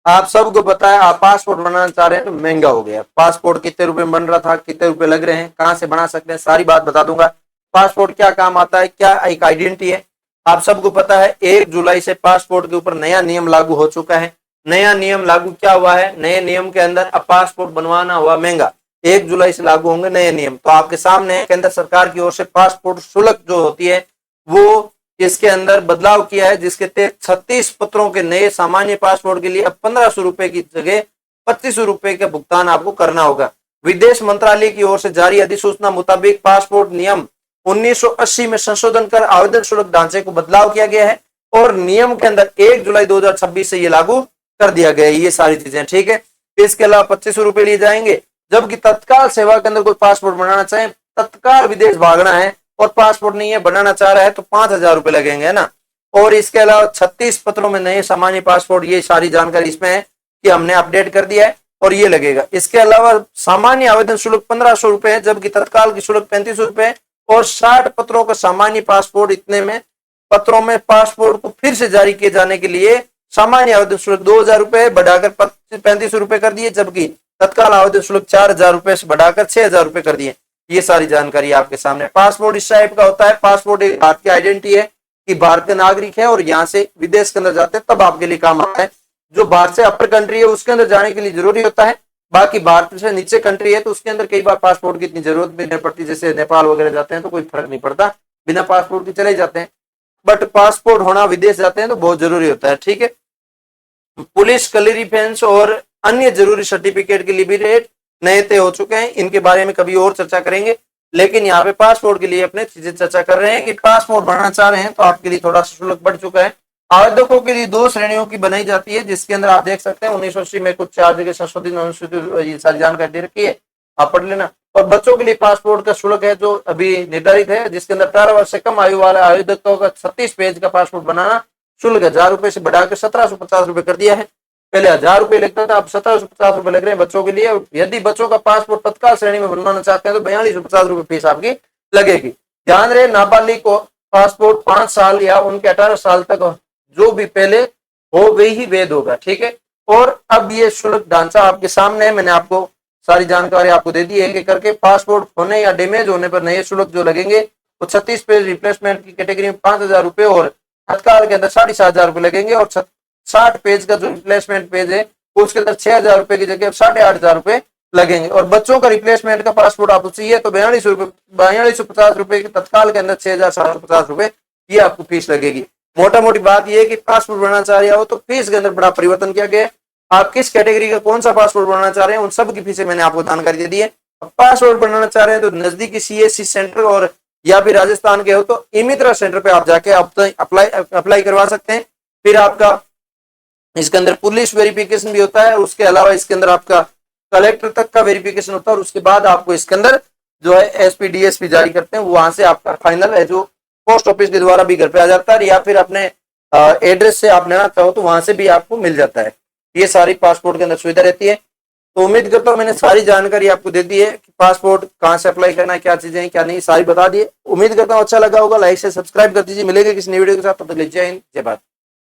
आप सबको पता है, आप पासपोर्ट बनाना चाह रहे हैं तो महंगा हो गया। पासपोर्ट कितने रुपए में बन रहा था, कितने रुपए लग रहे हैं, कहाँ से बना सकते हैं, सारी बात बता दूंगा। पासपोर्ट क्या काम आता है, क्या एक आइडेंटिटी है। आप सबको पता है 1 जुलाई से पासपोर्ट के ऊपर नया नियम लागू हो चुका है। नया नियम लागू क्या हुआ है, नए नियम के अंदर अब पासपोर्ट बनवाना हुआ महंगा। 1 जुलाई से लागू होंगे नए नियम। तो आपके सामने केंद्र सरकार की ओर से पासपोर्ट शुल्क जो होती है वो इसके अंदर बदलाव किया है, जिसके तहत 36 पत्रों के नए सामान्य पासपोर्ट के लिए अब 1500 रुपए की जगह 2500 रुपए का भुगतान आपको करना होगा। विदेश मंत्रालय की ओर से जारी अधिसूचना मुताबिक पासपोर्ट नियम 1980 में संशोधन कर आवेदन शुल्क ढांचे को बदलाव किया गया है और नियम के अंदर 1 जुलाई 2026 से ये लागू कर दिया गया है। ये सारी चीजें ठीक है। इसके अलावा 2500 रुपए लिए जाएंगे। जबकि तत्काल सेवा के अंदर कोई पासपोर्ट बनाना चाहे, तत्काल विदेश भागना है और पासपोर्ट नहीं है, बनाना चाह रहा है, तो 5000 रुपए लगेंगे, है ना। और इसके अलावा 36 पत्रों में नए सामान्य पासपोर्ट, ये सारी जानकारी इसमें है कि हमने अपडेट कर दिया है और ये लगेगा। इसके अलावा सामान्य आवेदन शुल्क 1500 रुपए है, जबकि तत्काल की शुल्क 3500 रुपए और 60 पत्रों का सामान्य पासपोर्ट, इतने में पत्रों में पासपोर्ट को फिर से जारी किए जाने के लिए सामान्य आवेदन शुल्क 2000 रुपए बढ़ाकर 3500 रुपए कर दिए, जबकि तत्काल आवेदन शुल्क 4000 रुपए से बढ़ाकर 6000 रुपए कर दिए। ये सारी जानकारी आपके सामने। पासपोर्ट इस टाइप का होता है, पासपोर्ट एक भारत की आइडेंटिटी है कि भारतीय नागरिक है और यहाँ से विदेश के अंदर जाते हैं तब आपके लिए काम आता है। जो भारत से अपर कंट्री है उसके अंदर जाने के लिए जरूरी होता है। बाकी भारत से नीचे कंट्री है तो उसके अंदर कई बार पासपोर्ट की इतनी जरूरत भी नहीं पड़ती, जैसे नेपाल वगैरह जाते हैं तो कोई फर्क नहीं पड़ता, बिना पासपोर्ट के चले जाते हैं। बट पासपोर्ट होना, विदेश जाते हैं तो बहुत जरूरी होता है, ठीक है। पुलिस क्लियरेंस और अन्य जरूरी सर्टिफिकेट के लिए भी रेट नए तय हो चुके हैं। इनके बारे में कभी और चर्चा करेंगे, लेकिन यहाँ पे पासपोर्ट के लिए अपने चीजें चर्चा कर रहे हैं कि पासपोर्ट बनाना चाह रहे हैं तो आपके लिए थोड़ा सा शुल्क बढ़ चुका है। आवेदकों के लिए 2 श्रेणियों की बनाई जाती है, जिसके अंदर आप देख सकते हैं 1980 में कुछ 4 जगह संशोधित ये सारी जानकारी दे रखी है, आप पढ़ लेना। और बच्चों के लिए पासपोर्ट का शुल्क है जो अभी निर्धारित है, जिसके अंदर 18 वर्ष से कम आयु वाले आवेदकों का 36 पेज का पासपोर्ट बनाना शुल्क 1000 रुपए से बढ़ाकर 1750 रुपए कर दिया है। पहले 1000 रुपए लगता था, अब 1750 रुपए लग रहे हैं बच्चों के लिए। यदि बच्चों का पासपोर्ट तत्काल श्रेणी में बनवाना चाहते हैं तो 4250 रुपए फीस आपकी लगेगी। ध्यान रहे, नाबालिग को पासपोर्ट 5 साल या उनके 18 साल तक जो भी पहले हो वही वैध होगा, ठीक है। और अब ये शुल्क ढांचा आपके सामने है, मैंने आपको सारी जानकारी आपको दे दी है कि करके पासपोर्ट होने या डैमेज होने पर नए शुल्क जो लगेंगे वो 36 पेज रिप्लेसमेंट की कैटेगरी में 5000 रुपए और तत्काल के अंदर 7500 रुपए लगेंगे। और 60 पेज का जो रिप्लेसमेंट पेज है उसके अंदर 6000 रुपए की जगह 8500 रुपए लगेंगे। और बच्चों का रिप्लेसमेंट का पासपोर्ट आपको चाहिए तो 4250 रुपए के तत्काल के अंदर 6750 रुपए ये आपको फीस लगेगी। मोटा मोटी बात यह है कि पासपोर्ट बनाना चाह रहे हो तो फीस के अंदर बड़ा परिवर्तन किया गया है। आप किस कैटेगरी का कौन सा पासपोर्ट बनाना चाह रहे हैं उन सब की फीसें मैंने आपको जानकारी दे दी है। पासपोर्ट बनाना चाह रहे हैं तो नजदीकी CSC सेंटर और या फिर राजस्थान के हो तो ई-मित्र सेंटर पे आप जाके अप्लाई करवा सकते हैं। फिर आपका इसके अंदर पुलिस वेरिफिकेशन भी होता है, उसके अलावा इसके अंदर आपका कलेक्टर तक का वेरिफिकेशन होता है और उसके बाद आपको इसके अंदर जो है SP DSP जारी करते हैं, वहां से आपका फाइनल है जो पोस्ट ऑफिस के द्वारा भी घर पे आ जाता है या फिर अपने एड्रेस से आप लेना चाहो तो वहां से भी आपको मिल जाता है। ये सारी पासपोर्ट के अंदर सुविधा रहती है। तो उम्मीद करता हूँ मैंने सारी जानकारी आपको दे दी है कि पासपोर्ट कहाँ से अप्लाई करना है, क्या चीजें हैं क्या नहीं, सारी बता दी। उम्मीद करता हूँ अच्छा लगा होगा। लाइक से सब्सक्राइब कर दीजिए। मिलेंगे किसी नई वीडियो के साथ, तब तक जय हिंद जय भारत।